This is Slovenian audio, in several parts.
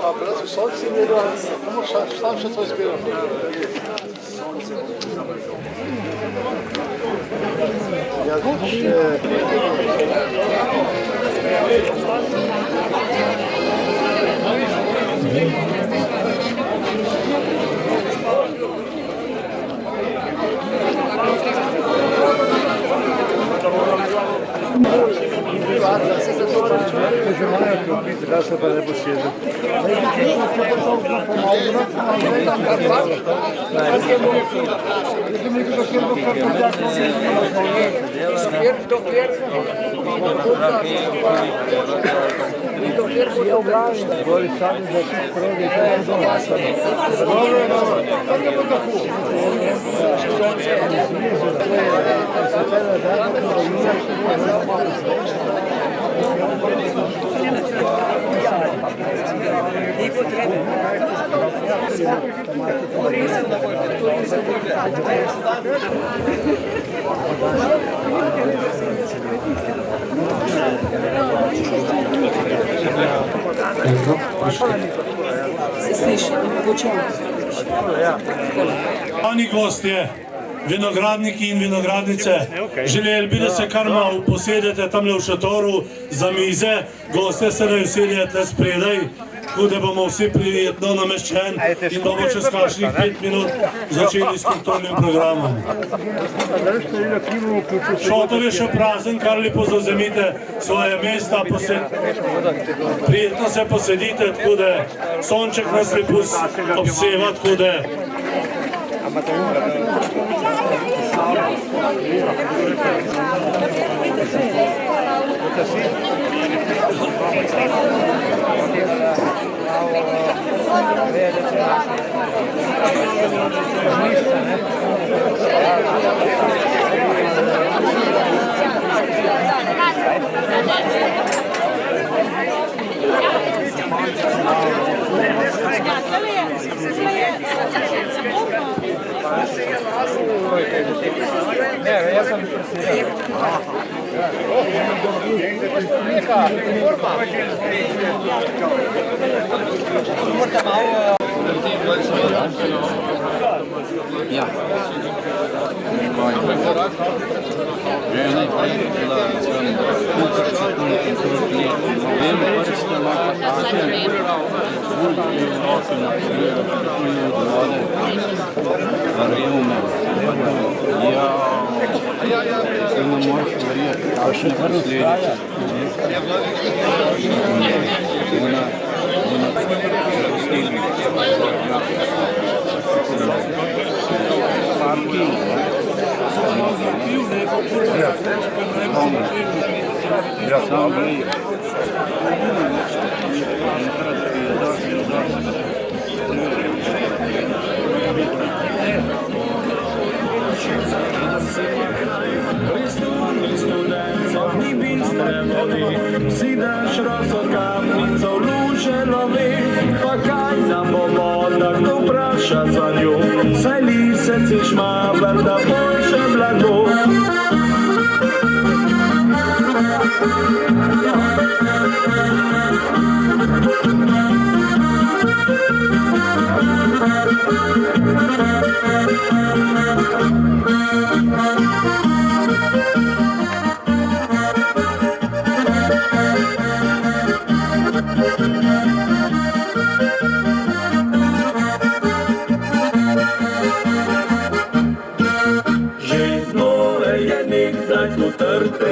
A brać solci nie da, tam się coś zbiera. Jak Pani gostje, vinogradniki in vinogradnice, želeli bi, da se kar malo posedete tamle v šatoru za mize, goste se ne usedijo tle spredaj, tako da bomo vsi prijetno nameščen in bomo čez kakšnih 5 minut začeli s kulturnim programom. Šotor je še prazen, kar lepo zauzemite svoje mesta, prijetno se posedite, tako da sonček nas lepo obseva, tako da ja sam si daš roso kapnico v luže lovi, pa kaj nam bo voda, kdo vpraša za njo, saj lisec in šmaber, da boljše blago.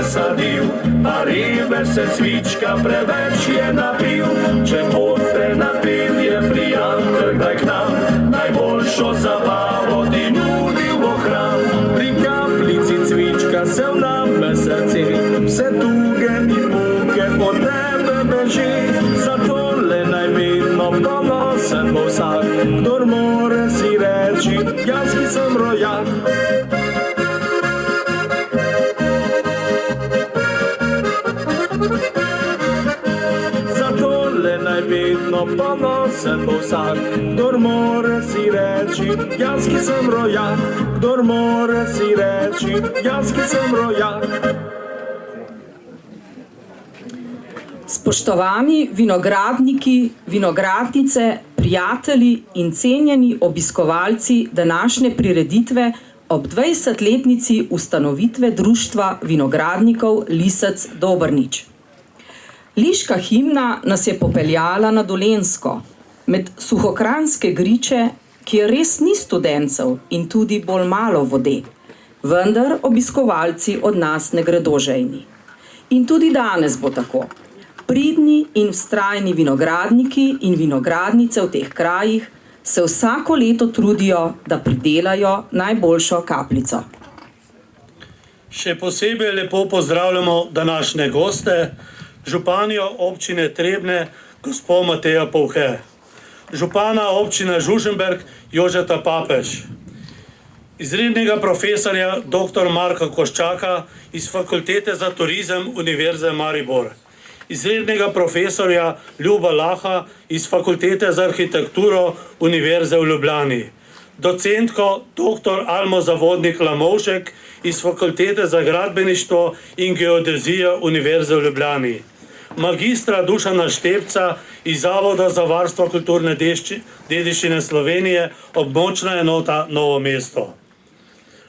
Sadil, a ribe se cvička preveč je napil. Če boste napil, je prijatelj kdaj k nam, najboljšo zabavo ti nudi v ohran. Pri kapljici cvička se vname srce, vse tuge in muke od tebe beži. Zato le naj vedno ponosen bo vsak, kdor more si reči, jaz ki sem rojak. Vedno ponosen bo vsak, kdor more si reči, jaz ki sem rojak. kdor more si reči, jaz ki sem rojak. Spoštovani vinogradniki, vinogradnice, prijatelji in cenjeni obiskovalci današnje prireditve ob 20-letnici ustanovitve Društva vinogradnikov Lisec Dobrnič. Liška himna nas je popeljala na Dolenjsko, med suhokranjske griče, kjer res ni studencev in tudi bolj malo vode, vendar obiskovalci od nas ne gredo žejni. In tudi danes bo tako. Pridni in vztrajni vinogradniki in vinogradnice v teh krajih se vsako leto trudijo, da pridelajo najboljšo kapljico. Še posebej lepo pozdravljamo današnje goste, županjo občine Trebnje, gospo Matejo Povhe, župana občine Žužemberk Jožeta Papež, izrednega profesorja dr. Marka Koščaka iz Fakultete za turizem Univerze Maribor, izrednega profesorja Ljuba Laha iz Fakultete za arhitekturo Univerze v Ljubljani, docentko dr. Almo Zavodnik-Lamovšek iz Fakultete za gradbeništvo in geodezijo Univerze v Ljubljani, magistra Dušana Štepca iz Zavoda za varstvo kulturne dediščine Slovenije, območna enota Novo mesto,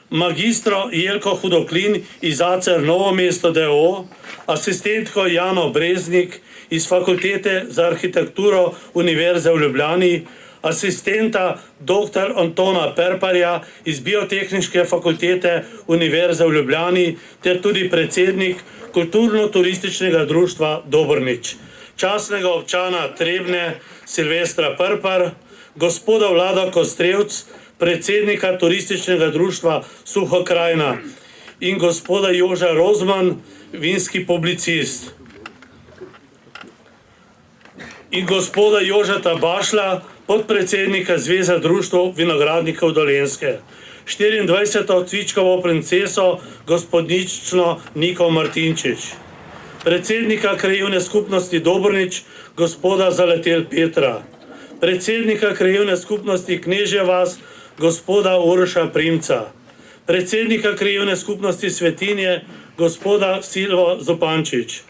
magistro Jelko Hudoklin iz ACER Novo mesto d.o., asistentko Jano Breznik iz Fakultete za arhitekturo Univerze v Ljubljani, asistenta dr. Antona Perparja iz Biotehniške fakultete Univerze v Ljubljani ter tudi predsednik Kulturno-turističnega društva Dobrnič, častnega občana Trebnje Silvestra Perpar, gospoda Vlada Kostrevc, predsednika turističnega društva Suha krajina in gospoda Joža Rozman, vinski publicist, in gospoda Jožeta Bašla, podpredsednika Zveze društev vinogradnikov Dolenjske, 24. cvičkovo princeso gospodnično Niko Martinčič, predsednika krajevne skupnosti Dobrnič gospoda Zaletel Petra, predsednika krajevne skupnosti Knežja vas gospoda Uroša Primca, predsednika krajevne skupnosti Svetinje gospoda Silvo Zopančič,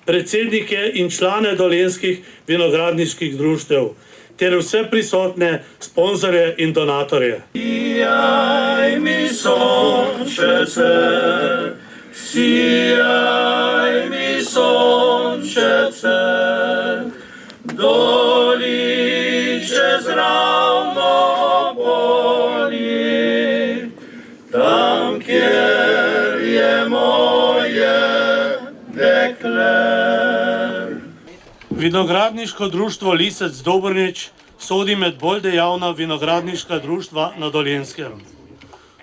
predsednike in člane dolenjskih vinogradniških društev ter vse prisotne sponzorje in donatorje. Sijaj mi sončece, sijaj mi sončece, doli čez ravno polje, tam, kjer je moje dekle. Vinogradniško društvo Lisec Dobrnič sodi med bolj dejavna vinogradniška društva na Dolenjskem.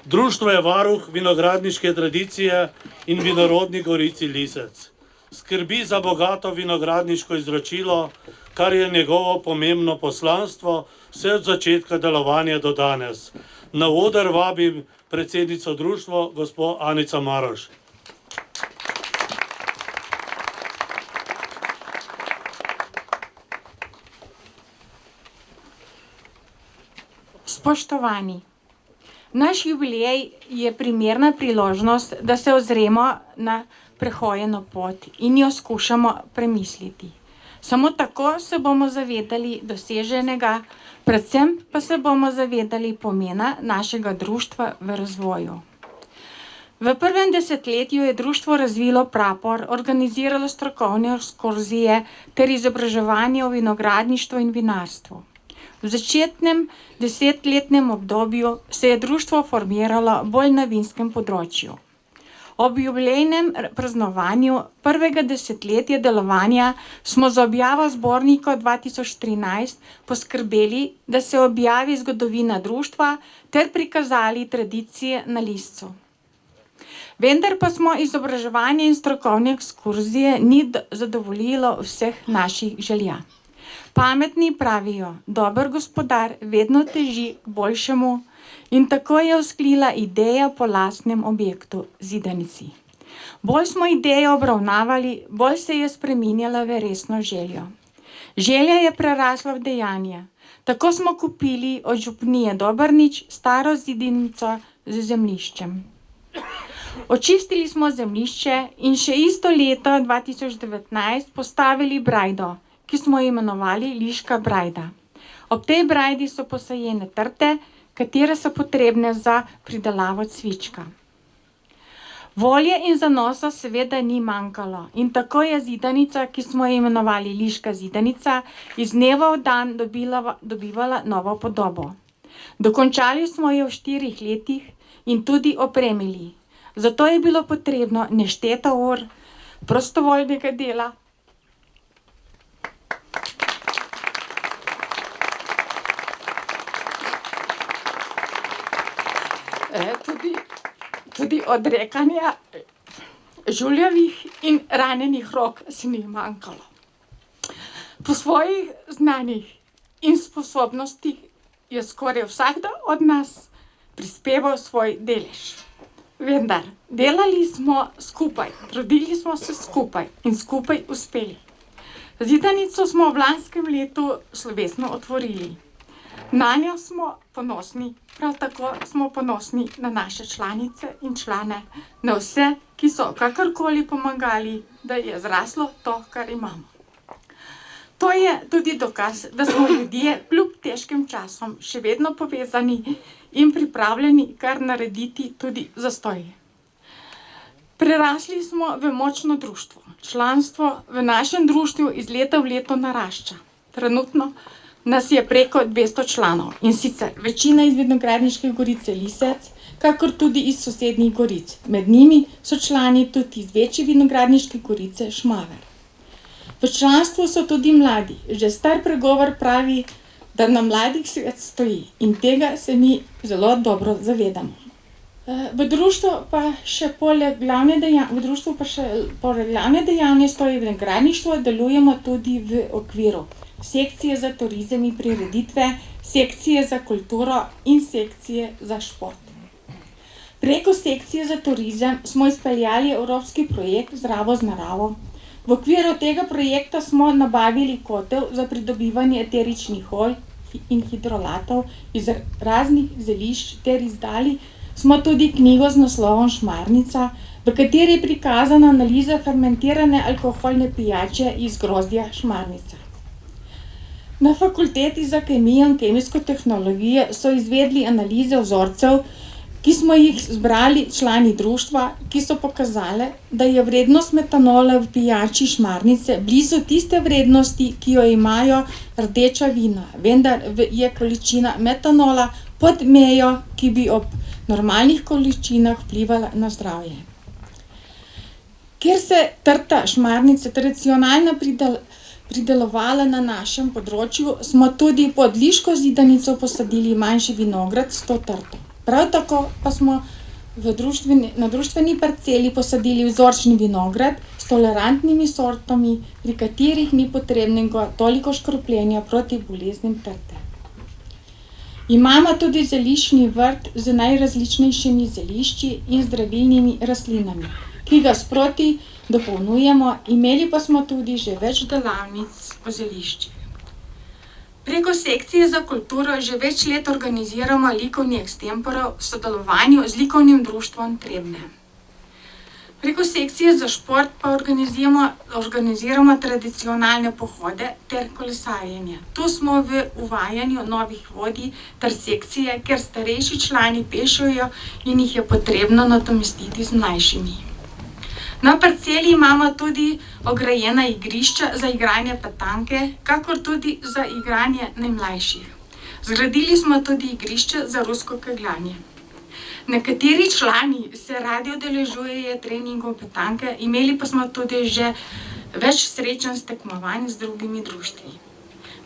Društvo je varuh vinogradniške tradicije in vinorodni gorici Lisec. Skrbi za bogato vinogradniško izročilo, kar je njegovo pomembno poslanstvo vse od začetka delovanja do danes. Na oder vabim predsednico društva, gospo Anica Maroš. Spoštovani, naš jubilej je primerna priložnost, da se ozremo na prehojeno pot in jo skušamo premisliti. Samo tako se bomo zavedali doseženega, predvsem pa se bomo zavedali pomena našega društva v razvoju. V prvem desetletju je društvo razvilo prapor, organiziralo strokovne ekskurzije ter izobraževanje o vinogradništvu in vinarstvu. V začetnem desetletnem obdobju se je društvo formiralo bolj na vinskem področju. Ob jubilejnem praznovanju prvega desetletja delovanja smo z objavo zbornika 2013 poskrbeli, da se objavi zgodovina društva ter prikazali tradicije na liscu. Vendar pa smo izobraževanje in strokovne ekskurzije ni zadovoljilo vseh naših želja. Pametni pravijo, dober gospodar vedno teži k boljšemu in tako je vzklila ideja po lastnem objektu, zidanici. Bolj smo idejo obravnavali, bolj se je spreminjala v resno željo. Želja je prerasla v dejanje. Tako smo kupili od župnije Dobrnič staro zidanico z zemljiščem. Očistili smo zemljišče in še isto leto 2019 postavili brajdo, ki smo jo imenovali Liška brajda. Ob tej brajdi so posajene trte, katere so potrebne za pridelavo cvička. Volje in zanosa seveda ni manjkalo in tako je zidanica, ki smo jo imenovali Liška zidanica, iz dneva v dan dobivala novo podobo. Dokončali smo jo v 4 letih in tudi opremili. Zato je bilo potrebno nešteto ur prostovoljnega dela, tudi odrekanja žuljevih in ranjenih rok se ni manjkalo. Po svojih znanjih in sposobnostih je skoraj vsakdo od nas prispeval svoj delež. Vendar, delali smo skupaj, trudili smo se skupaj in skupaj uspeli. Zidanico smo v lanskem letu slovesno otvorili. Nanjo smo ponosni, prav tako smo ponosni na naše članice in člane, na vse, ki so kakorkoli pomagali, da je zraslo to, kar imamo. To je tudi dokaz, da smo ljudje kljub težkim časom še vedno povezani in pripravljeni kar narediti tudi zastoj. Prerasli smo v močno društvo. Članstvo v našem društvu iz leta v leto narašča. Trenutno nas je preko 200 članov in sicer večina iz Vinogradniške gorice Lisec, kakor tudi iz sosednjih goric. Med njimi so člani tudi iz večje Vinogradniške gorice Šmaver. V članstvu so tudi mladi. Že star pregovor pravi, da na mladih svet stoji in tega se mi zelo dobro zavedamo. V društvu pa še poleg glavne dejavnosti vinogradništva delujemo tudi v okviru sekcije za turizem in prireditve, sekcije za kulturo in sekcije za šport. Preko sekcije za turizem smo izpeljali evropski projekt Zdravo z naravo. V okviru tega projekta smo nabavili kotel za pridobivanje eteričnih olj in hidrolatov iz raznih zelišč ter izdali smo tudi knjigo z naslovom Šmarnica, v kateri je prikazana analiza fermentirane alkoholne pijače iz grozdja šmarnica. Na Fakulteti za kemijo in kemijsko tehnologijo so izvedli analize vzorcev, ki smo jih zbrali člani društva, ki so pokazale, da je vrednost metanola v pijači šmarnice blizu tiste vrednosti, ki jo imajo rdeča vina, vendar je količina metanola pod mejo, ki bi ob normalnih količinah vplivala na zdravje. Ker se trta šmarnice tradicionalno pridelovala na našem področju, smo tudi pod Liško zidanico posadili manjši vinograd s to trto. Prav tako pa smo na društveni parceli posadili vzorčni vinograd s tolerantnimi sortami, pri katerih ni potrebnega toliko škropljenja proti boleznim trte. Imamo tudi zeliščni vrt z najrazličnejšimi zelišči in zdravilnimi rastlinami, ki ga sproti dopolnjujemo, imeli pa smo tudi že več delavnic o zeliščih. Preko sekcije za kulturo že več let organiziramo likovni ekstempore v sodelovanju z likovnim društvom Trebnje. Preko sekcije za šport pa organiziramo tradicionalne pohode ter kolesarjenje. Tu smo v uvajanju novih vodij ter sekcije, ker starejši člani pešajo in jih je potrebno nadomestiti z mlajšimi. Na parceli imamo tudi ograjena igrišča za igranje petanke, kakor tudi za igranje najmlajših. Zgradili smo tudi igrišče za rusko kegljanje. Nekateri člani se radi udeležujejo treningov petanke, imeli pa smo tudi že več srečanj s tekmovanj z drugimi društvi.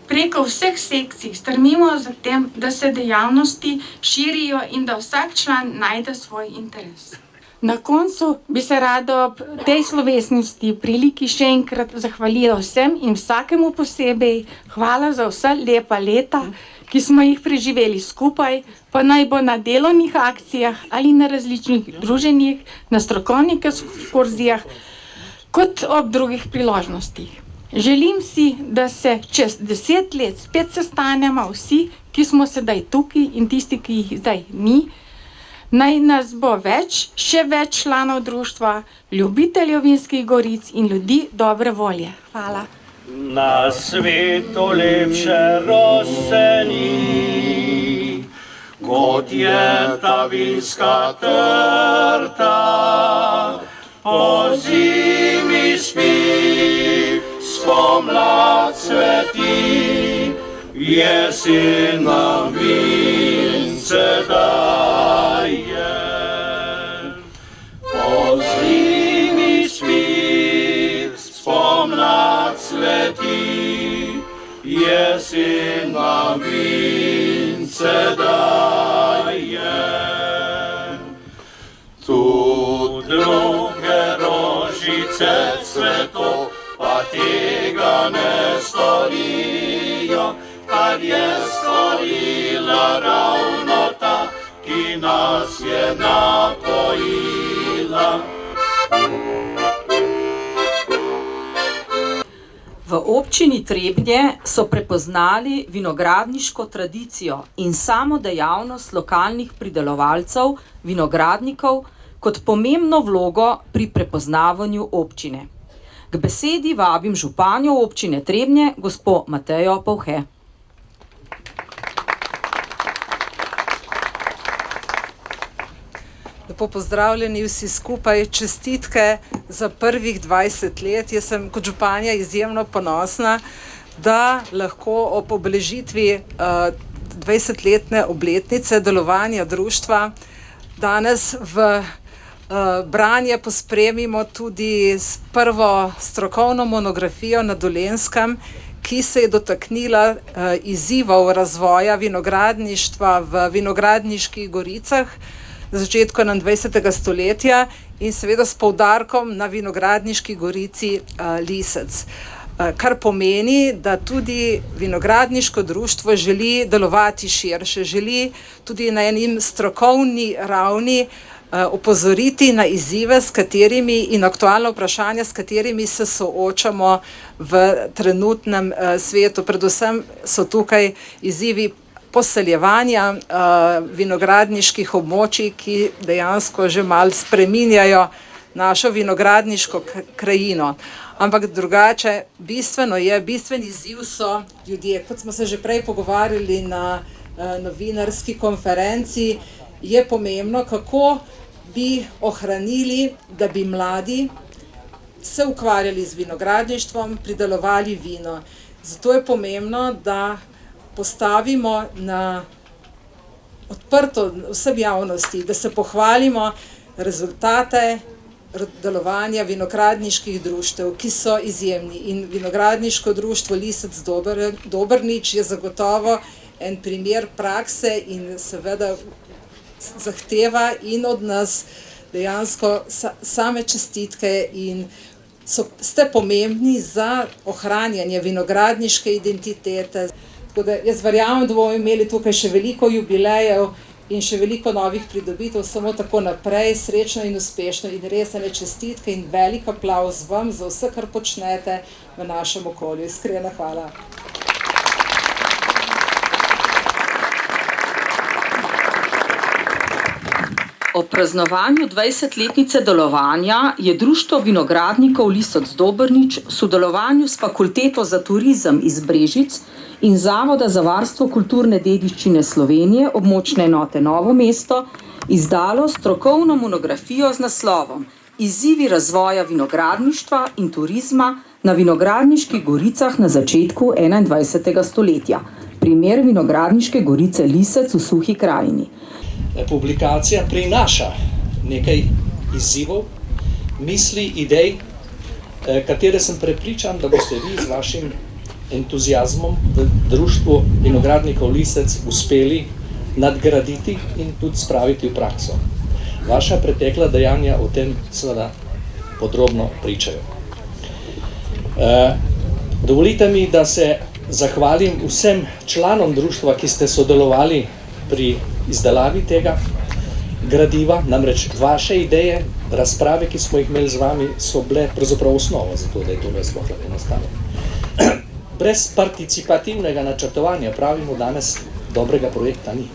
Preko vseh sekcij strmimo za tem, da se dejavnosti širijo in da vsak član najde svoj interes. Na koncu bi se rada ob tej slovesnosti priliki še enkrat zahvalila vsem in vsakemu posebej. Hvala za vsa lepa leta, ki smo jih preživeli skupaj, pa naj bo na delovnih akcijah ali na različnih druženjih, na strokovnih ekskurzijah, kot ob drugih priložnostih. Želim si, da se čez 10 let spet sestanemo vsi, ki smo sedaj tukaj in tisti, ki jih zdaj ni, Naj nas bo več, še več članov društva, ljubiteljev Vinskih goric in ljudi dobre volje. Hvala. Na svetu lepše rose ni, kot je ta vinska trta. Po zimi spi, spomlad cveti, jesen nam vince daje. Po zimi spi, spomlad cveti, jesen nam vince daje. Tu druge rožice cveto, pa tega ne storijo, kar je storila ravno ta, ki nas je napojila. V občini Trebnje so prepoznali vinogradniško tradicijo in samo dejavnost lokalnih pridelovalcev, vinogradnikov, kot pomembno vlogo pri prepoznavanju občine. K besedi vabim županjo občine Trebnje, gospo Matejo Povhe. Lepo pozdravljeni vsi skupaj, čestitke za prvih 20 let. Jaz sem kot županja izjemno ponosna, da lahko ob obeležitvi 20-letne obletnice delovanja društva danes v branje pospremimo tudi s prvo strokovno monografijo na Dolenjskem, ki se je dotaknila izzivov razvoja vinogradništva v Vinogradniških goricah na začetku 21. stoletja in seveda s poudarkom na Vinogradniški gorici Lisec. Kar pomeni, da tudi vinogradniško društvo želi delovati širše, želi tudi na enim strokovni ravni opozoriti na izzive, s katerimi in aktualna vprašanja, s katerimi se soočamo v trenutnem svetu. Predvsem so tukaj izzivi poseljevanja vinogradniških območij, ki dejansko že malo spreminjajo našo vinogradniško krajino. Ampak drugače, bistven izziv so ljudje. Kot smo se že prej pogovarjali na novinarski konferenci, je pomembno, kako bi ohranili, da bi mladi se ukvarjali z vinogradništvom, pridelovali vino. Zato je pomembno, da postavimo na odprto vsem javnosti, da se pohvalimo rezultate delovanja vinogradniških društev, ki so izjemni. In vinogradniško društvo Lisec Dobrnič je zagotovo en primer prakse in seveda zahteva in od nas dejansko same čestitke in ste pomembni za ohranjanje vinogradniške identitete. Tako da jaz verjamem, da bomo imeli tukaj še veliko jubilejev in še veliko novih pridobitev, samo tako naprej, srečno in uspešno in res ene čestitke in velik aplavz vam za vse, kar počnete v našem okolju. Iskrena hvala. Ob praznovanju 20-letnice delovanja je Društvo vinogradnikov Lisec Dobrnič v sodelovanju s Fakulteto za turizem iz Brežic in Zavoda za varstvo kulturne dediščine Slovenije območne enote Novo mesto izdalo strokovno monografijo z naslovom Izzivi razvoja vinogradništva in turizma na Vinogradniških goricah na začetku 21. stoletja. Primer Vinogradniške gorice Lisec v Suhi krajini. Publikacija prinaša nekaj izzivov, misli, idej, katere sem prepričan, da boste vi z vašim entuziazmom v Društvu vinogradnikov Lisec uspeli nadgraditi in tudi spraviti v prakso. Vaša pretekla dejanja o tem seveda podrobno pričajo. Dovolite mi, da se zahvalim vsem članom društva, ki ste sodelovali pri izdelavi tega gradiva, namreč vaše ideje, razprave, ki smo jih imeli z vami, so bile pravzaprav osnova za to, da je to sploh lahko nastalo. Brez participativnega načrtovanja, pravimo danes, dobrega projekta ni.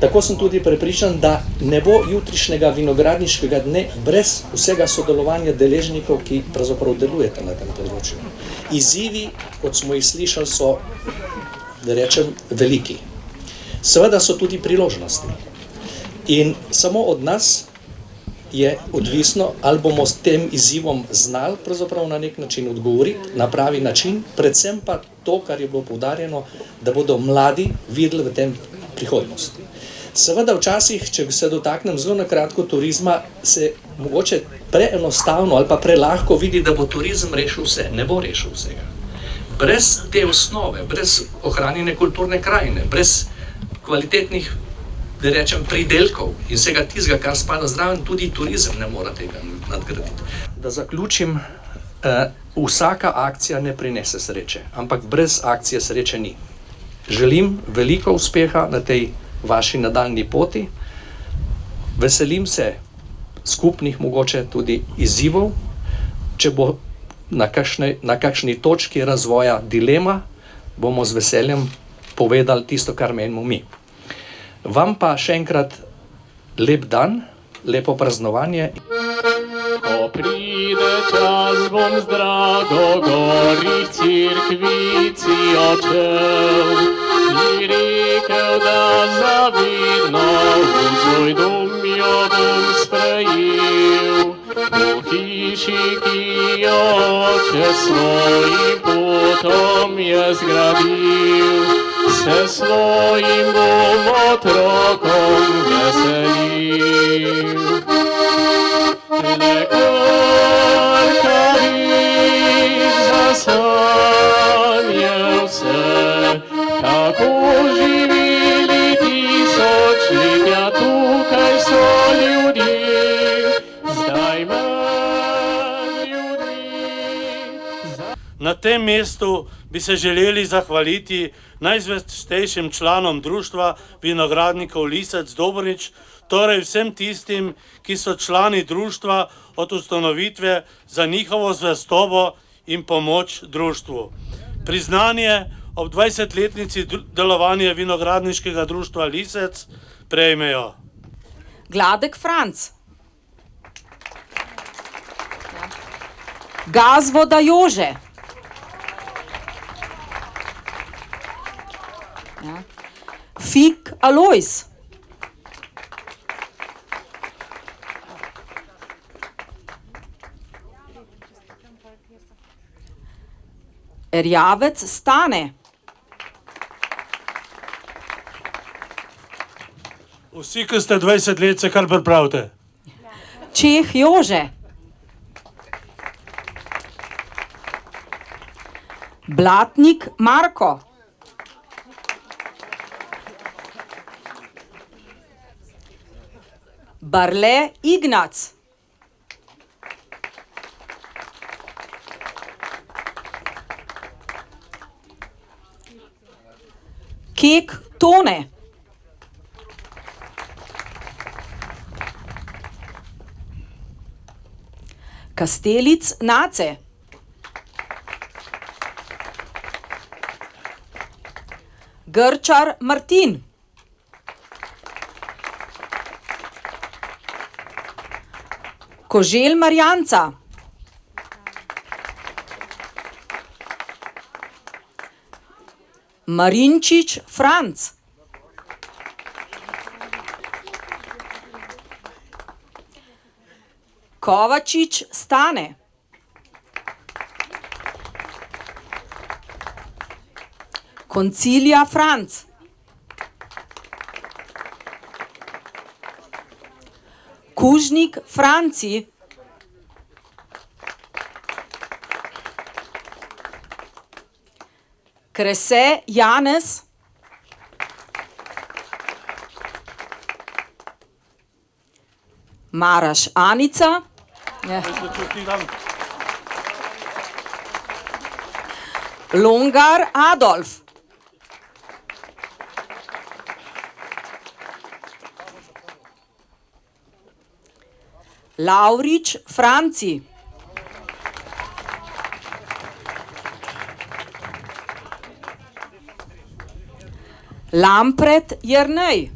Tako sem tudi prepričan, da ne bo jutrišnjega vinogradniškega dne brez vsega sodelovanja deležnikov, ki pravzaprav delujete na tem področju. Izzivi, kot smo jih slišali, so, da rečem, veliki. Seveda so tudi priložnosti. In samo od nas je odvisno, ali bomo s tem izzivom znali pravzaprav na nek način odgovoriti, na pravi način, predvsem pa to, kar je bilo poudarjeno, da bodo mladi videli v tem prihodnost. Seveda včasih, če se dotaknem zelo na kratko turizma, se mogoče preenostavno ali pa prelahko vidi, da bo turizem rešil vse. Ne bo rešil vsega. Brez te osnove, brez ohranjene kulturne krajine, brez kvalitetnih, da rečem, pridelkov in vsega tistega, kar spada zraven, tudi turizem ne mora tega nadgraditi. Da zaključim, vsaka akcija ne prinese sreče, ampak brez akcije sreče ni. Želim veliko uspeha na tej vaši nadaljni poti. Veselim se skupnih mogoče tudi izzivov, če bo na kakšni točki razvoja dilema, bomo z veseljem povedali tisto, kar menimo mi. Vam pa še enkrat lep dan, lepo praznovanje. Ko pride čas, bom z drago gorih cirkvici odšel in rekel, da zavidno v svoj dom jo bom sprejel. V hiši, ki jo oče svojim potom je zgradil, se svojim bom otrokom veselil. Zasanje vse, kako živeli tisočletja, tukaj so ljudje, zdaj manj ljudi. Na tem mestu bi se želeli zahvaliti najzvestejšim članom društva vinogradnikov Lisec Dobrnič, torej vsem tistim, ki so člani društva od ustanovitve, za njihovo zvestobo in pomoč društvu. Priznanje ob 20-letnici delovanja vinogradniškega društva Lisec prejmejo Gladek Franc, Gazvoda Jože, Fik Alojz, Erjavec Stane, vsi, ki ste 20 let, se kar pripravite. Čeh Jože, Blatnik Marko, Barle Ignac, Kek Tone, Kastelic Nace, Grčar Martin, Koželj Marjanca, Marinčič Franc, Kovačič Stane, Koncilija Franc, Kužnik Franci, Krese Janez, Maraš Anica, Longar Adolf, Lavrič Franci, Lampret Jernej,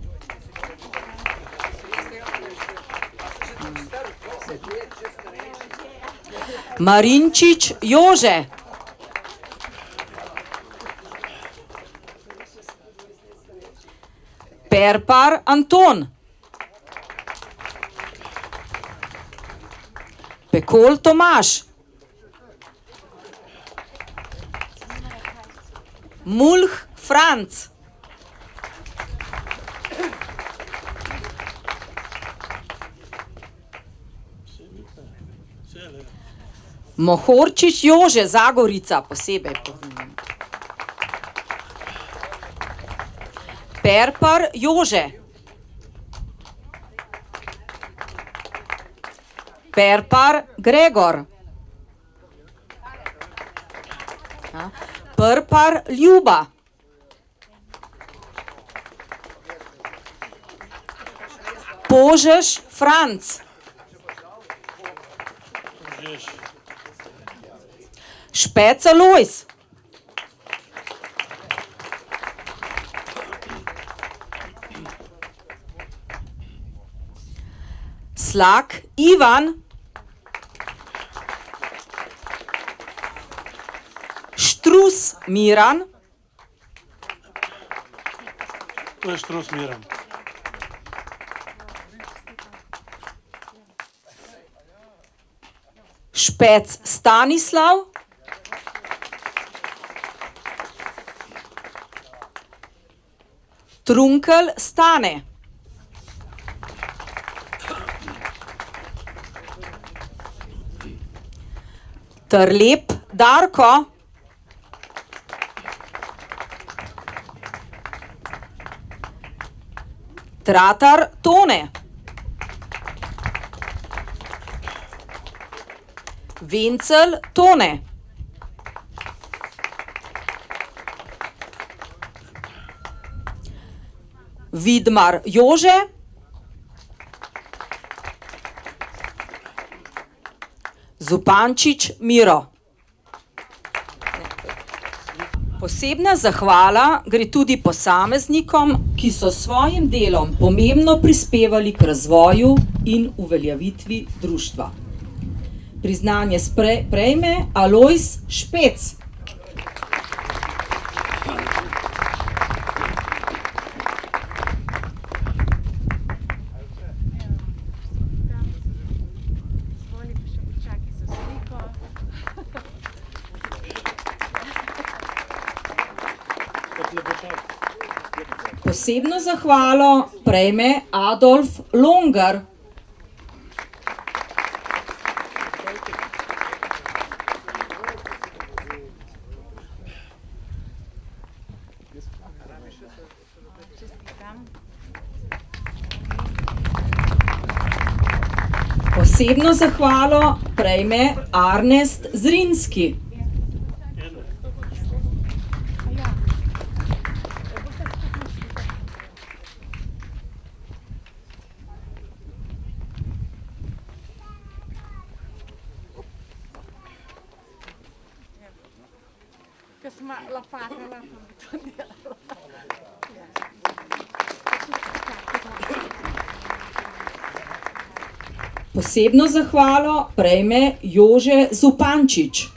Marinčič Jože. Perpar Anton. Pekol Tomaž. Mulh Franc. Mohorčič Jože, Zagorica, posebej. Perpar Jože. Perpar Gregor. Prpar Ljuba. Požeš Franc. Špeca Lojs. Slak Ivan. Štrus Miran. To je Štrus Miran. Špec Stanislav. Trunkelj Stane. Trlep Darko. Tratar Tone. Vencel Tone. Vidmar Jože. Zupančič Miro. Posebna zahvala gre tudi posameznikom, ki so s svojim delom pomembno prispevali k razvoju in uveljavitvi društva. Priznanje prejme Alojz Špec. Posebno zahvalo prejme Adolf Longar. Posebno zahvalo prejme Arnest Zrinski. Posebno zahvalo prejme Jože Zupančič.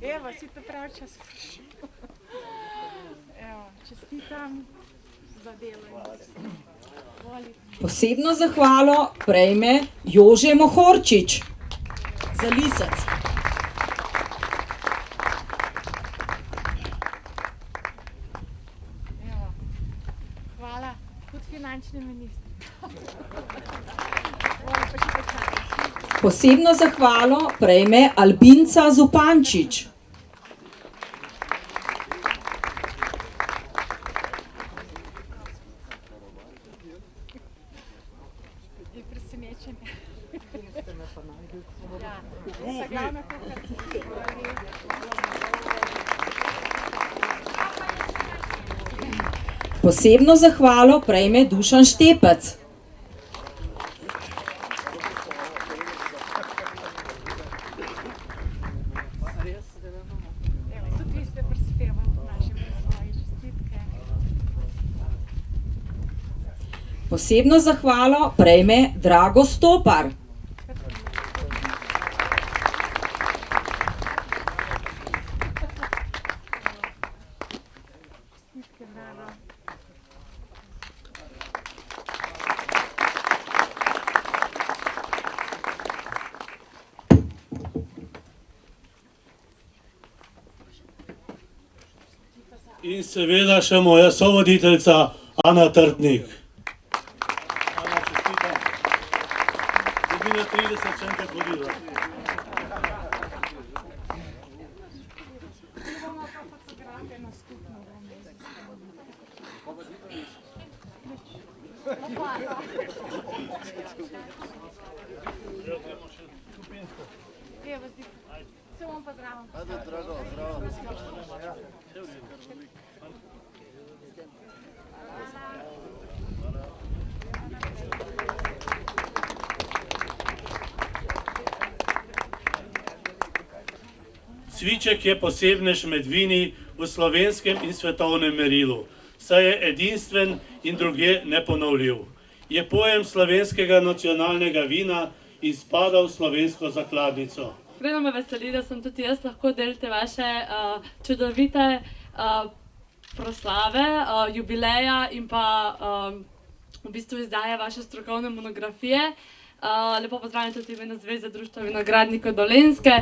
Evo, si to pravi čas. Evo, čestitam za delo. Posebno zahvalo prejme Jože Mohorčič za lisec. Hvala tudi finančni minister. Posebno zahvalo prejme Albinca Zupančič. Je presenečenje. Posebno zahvalo prejme Dušan Štepec. Posebno zahvalo prejme Drago Stopar. In seveda še moja sovoditeljica Ana Trtnik. Ana, čestitam. Dobila 30 še enkrat vodila. Cviček je posebnež med vini v slovenskem in svetovnem merilu, saj je edinstven in drugje neponovljiv. Je pojem slovenskega nacionalnega vina in spada v slovensko zakladnico. Iskreno me veseli, da sem tudi jaz lahko del te vaše čudovite proslave, jubileja in pa v bistvu izdaje vaše strokovne monografije. Lepo pozdravljam tudi imena Zveze Društva vinogradnikov Dolenjske.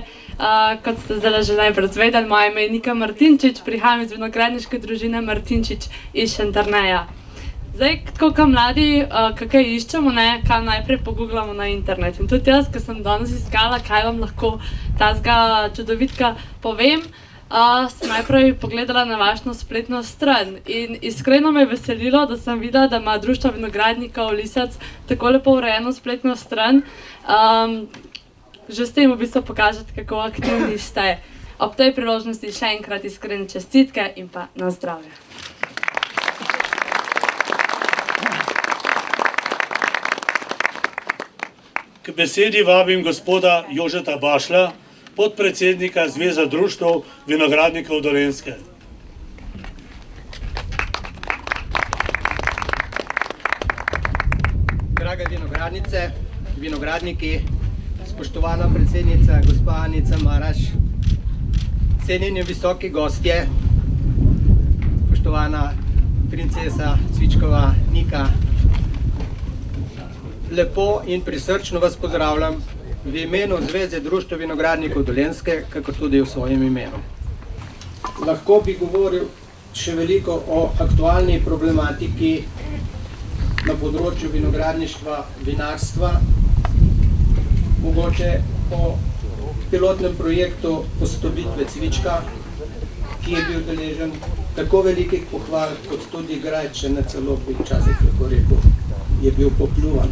Kot ste zdaj že najprej zvedeli, moje ime je Nika Martinčič, prihajam iz vinogradniške družine Martinčič iz Šentjerneja. Zdaj, tako kot mladi, kaj iščemo, kaj najprej pogooglamo na internet. In tudi jaz, ko sem danes iskala, kaj vam lahko tazga čudovitka povem, sem najprej pogledala na vašo spletno stran. In iskreno me je veselilo, da sem videla, da ima Društvo vinogradnikov Lisec tako lepo urejeno spletno stran. Že s tem v bistvu pokažete, kako aktivni ste. Ob tej priložnosti še enkrat iskrene čestitke in pa na zdravje. K besedi vabim gospoda Jožeta Bašlja, podpredsednika Zveze društev vinogradnikov Dolenjske. Drage vinogradnice, vinogradniki, spoštovana predsednica, gospa Anica Maraš, cenjeni visoki gostje, spoštovana princesa Cvičkova Nika, lepo in prisrčno vas pozdravljam v imenu Zveze društev vinogradnikov Dolenjske, kako tudi v svojem imenu. Lahko bi govoril še veliko o aktualni problematiki na področju vinogradništva, vinarstva, mogoče o pilotnem projektu posodobitve cvička, ki je bil deležen tako velikih pohval, kot tudi grajčene, celo bi včasih lahko rekel, je bil popljuvan.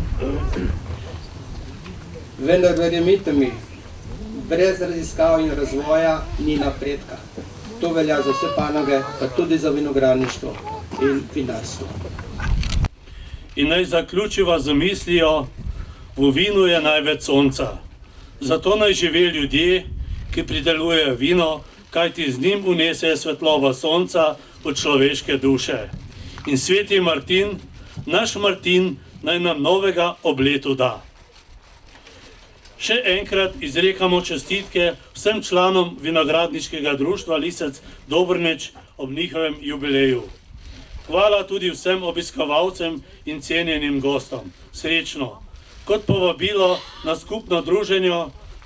Vendar verjemite mi, brez raziskav in razvoja ni napredka. To velja za vse panoge, pa tudi za vinogradništvo in vinarstvo. In naj zaključiva z mislijo, v vinu je največ sonca. Zato naj žive ljudje, ki pridelujejo vino, kajti z njim unesejo svetlobo sonca v človeške duše. In sveti Martin, naš Martin, naj nam novega ob letu da. Še enkrat izrekamo čestitke vsem članom vinogradniškega društva Lisec Dobrnič ob njihovem jubileju. Hvala tudi vsem obiskovalcem in cenjenim gostom. Srečno! Kot povabilo na skupno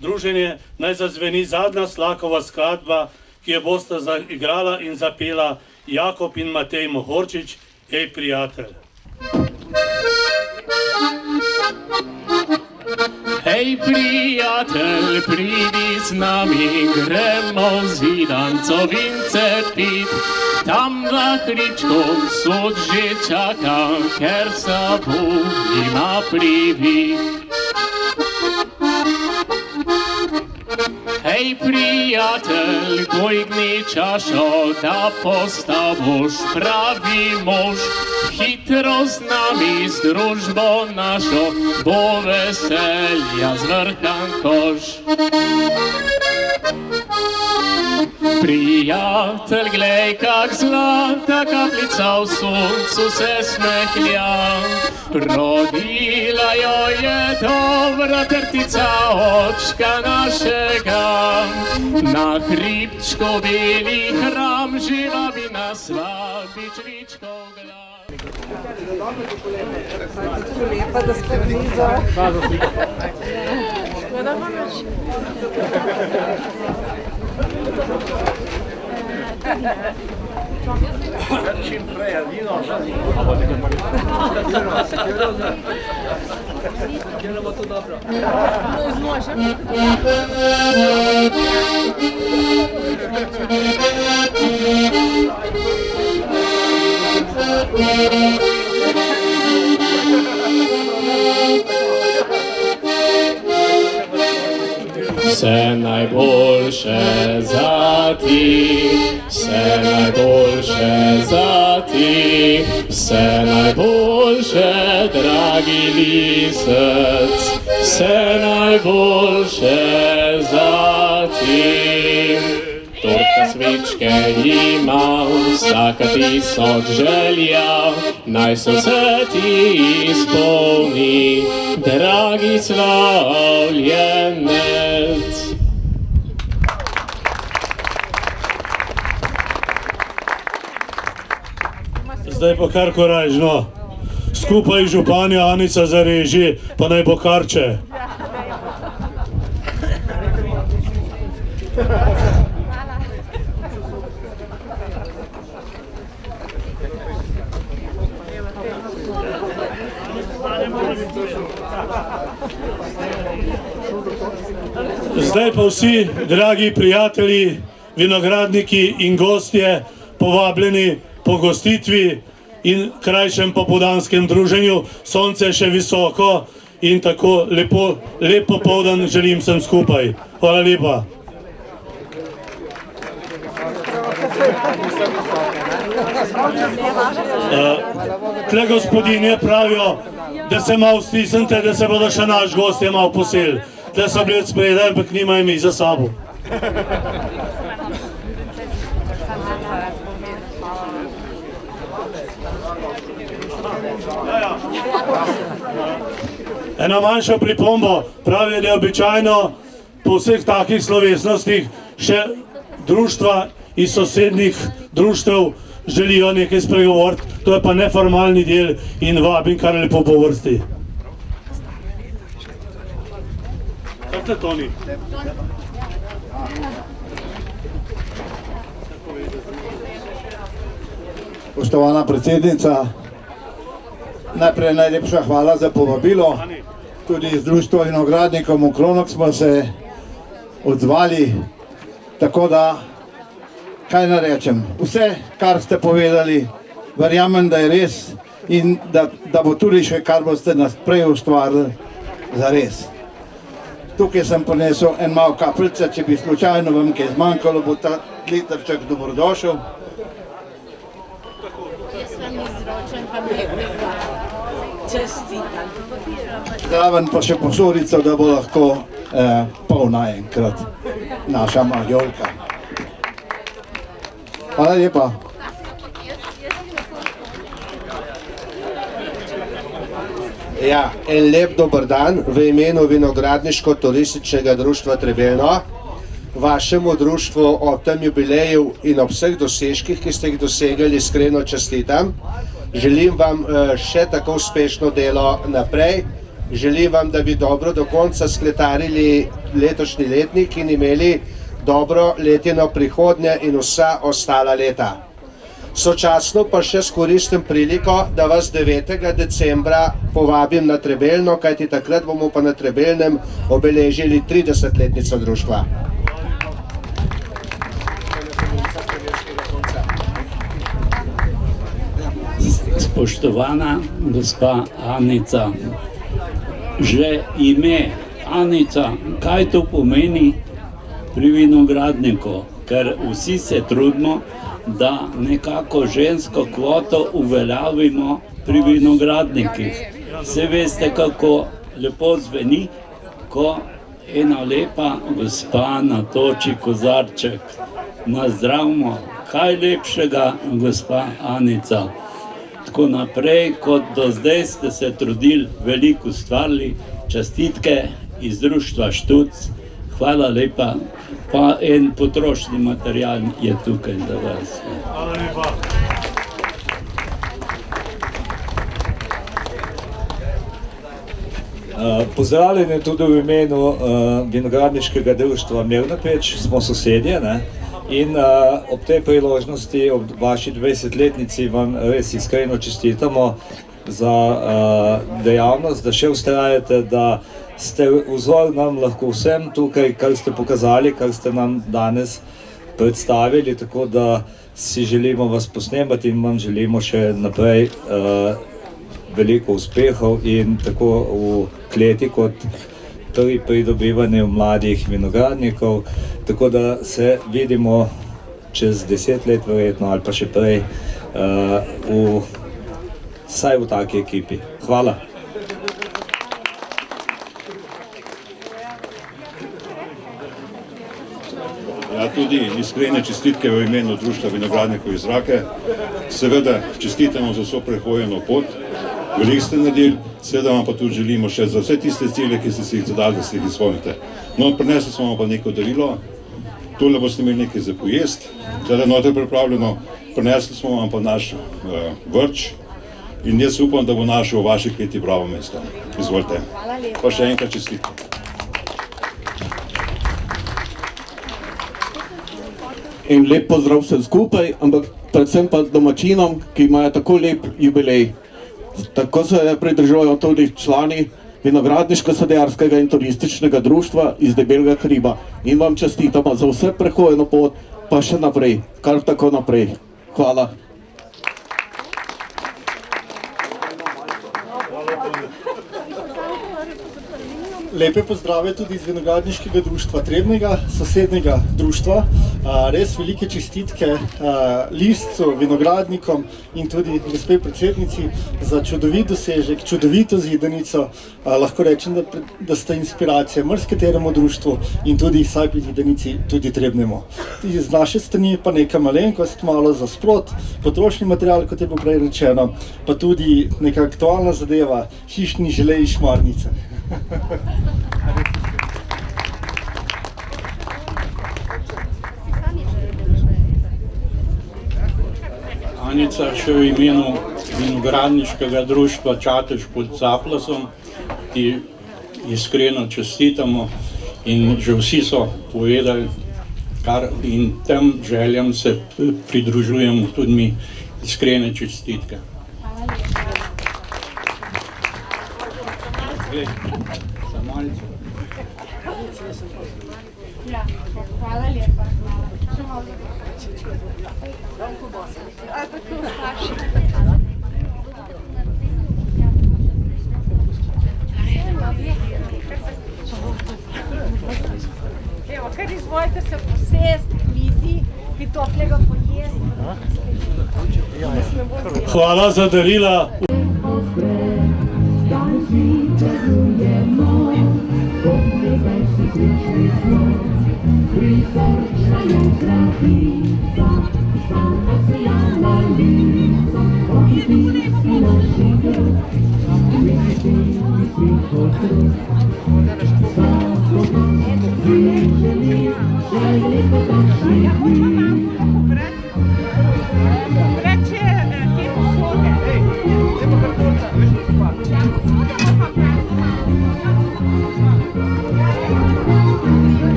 druženje naj zazveni zadnja Slakova skladba, ki jo bosta zaigrala in zapela Jakob in Matej Mohorčič, Ej, prijatelj! Hej, prijatelj, pridi z nami, gremo zidanco vince pit. Tam na hričku sod že čaka, ker sabu ima privit. Hej, prijatelj, pojgni čašo, da postaboš pravi mož. Hitro z nami, z družbo našo, bo veselja zvrhan koš. Prijatelj, glej, kak zlata kapljica v soncu se smehlja. Rodila jo je dobra trtica očka našega. Na hribčku beli hram živa bi nas vabi čvičkov glav. Lepa, da ste blizu. Čim prej, vino, Delamo to dobro. Vse najboljše za ti, vse najboljše za ti, vse najboljše, dragi lisec, vse najboljše za ti. Torta svečke ima vsaka 1000 želja, naj se vse ti izpolni, dragi slavljenec. Zdaj pa kar korajžno. Skupaj županja Anica zareži, pa naj bo karče. Zdaj pa vsi, dragi prijatelji, vinogradniki in gostje, povabljeni po gostitvi in krajšem popoldanskem druženju. Sonce je še visoko in tako lep popoldan želim vsem skupaj. Hvala lepa. Tle gospodinje pravijo, da se malo stisnite, da se bodo še naš gostje malo posel. Tle so bili spredaj, ampak nimajo mi za sabo. Ena manjša pripomba, pravi, da je običajno po vseh takih slovesnostih še društva iz sosednjih društev želijo nekaj spregovoriti, to je pa neformalni del in vabim kar lepo po vrsti. Kaj te, Toni? Spoštovana predsednica, najprej najlepša hvala za povabilo. Tudi iz Društva vinogradnikov Mokronog smo se odzvali, tako da, kaj naj rečem, vse, kar ste povedali, verjamem, da je res in da bo tudi še, kar boste naprej ustvarili, za res. Tukaj sem ponesel en malo kapljice, če bi slučajno vam kaj zmanjkalo, bo ta litrček dobrodošel. Zraven pa še posodico, da bo lahko polna enkrat naša Marjolka. Hvala lepa. Ja, en lep dober dan v imenu Vinogradniško-turističnega društva Trebelno. Vašemu društvu ob tem jubileju in ob vseh dosežkih, ki ste jih dosegli, iskreno čestitam. Želim vam še tako uspešno delo naprej. Želim vam, da bi dobro do konca skletarili letošnji letnik in imeli dobro letino prihodnje in vsa ostala leta. Sočasno pa še skoristim priliko, da vas 9. decembra povabim na Trebelno, kajti takrat bomo pa na Trebelnem obeležili 30-letnico društva. Spoštovana gospa Anica, že ime Anica, kaj to pomeni pri vinogradniku? Ker vsi se trudimo, da nekako žensko kvoto uveljavimo pri vinogradnikih. Vse veste, kako lepo zveni, ko ena lepa gospa natoči kozarček nazdravimo, kaj lepšega, gospa Anica. Tako naprej, kot do zdaj ste se trudili, veliko ustvarili, čestitke iz društva Štuc, hvala lepa, pa en potrošni material je tukaj za vas. Hvala lepa. Pozdravljeni tudi v imenu vinogradniškega društva Mirnopeč, smo sosedje, ne? In ob tej priložnosti, ob vaši 20-letnici vam res iskreno čestitamo za dejavnost, da še vztrajate, da ste vzor nam lahko vsem tukaj, kar ste pokazali, kar ste nam danes predstavili, tako da si želimo vas posnemati in vam želimo še naprej veliko uspehov in tako v kleti kot pri pridobivanju mladih vinogradnikov, tako da se vidimo čez 10 let verjetno ali pa še prej vsaj v taki ekipi. Hvala. Ja, tudi iskrene čestitke v imenu Društva vinogradnikov iz Rake. Seveda čestitamo za vso prehojeno pot. Veliko ste naredili, seveda vam pa tudi želimo še za vse tiste cilje, ki ste si jih zadali, da si jih izpolnite. No, prinesli smo vam pa neko darilo, tole boste imeli nekaj za pojest, da je noter pripravljeno, prinesli smo vam pa naš vrč in jaz upam, da bo našel v vaši kleti pravo mesto. Izvolite. Pa še enkrat čestitke. In lep pozdrav vsem skupaj, ampak predvsem pa domačinom, ki imajo tako lep jubilej. Tako se pridružujejo tudi člani Vinogradniško-sadjarskega in turističnega društva iz Debelega hriba. In vam čestitamo za vse prehojeno pot, pa še naprej, kar tako naprej. Hvala. Lepe pozdrave tudi iz Vinogradniškega društva Trebnjega, sosednjega društva. Res velike čestitke listcu, vinogradnikom in tudi gospe predsednici za čudovit dosežek, čudovito zidanico. Lahko rečem, da sta inspiracija marskateremu društvu in tudi vsaj pri zidanici tudi Trebnjemu. Z naše strani pa neka malenkost, malo za sprot, potrošni material, kot je bilo prej rečeno, pa tudi neka aktualna zadeva, hišni želej iz Šmarnice. Anica, še v imenu Vinogradniškega društva Čatež pod Caplasom ti iskreno čestitamo in že vsi so povedali, kar in tem željam se pridružujemo tudi mi, iskrene čestitke. Hvala lepa. Evo, kar izvolite se posest, mizi, bi toplega pojesti. Hvala za darila.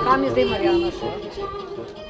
Kam je zdaj Marjana še?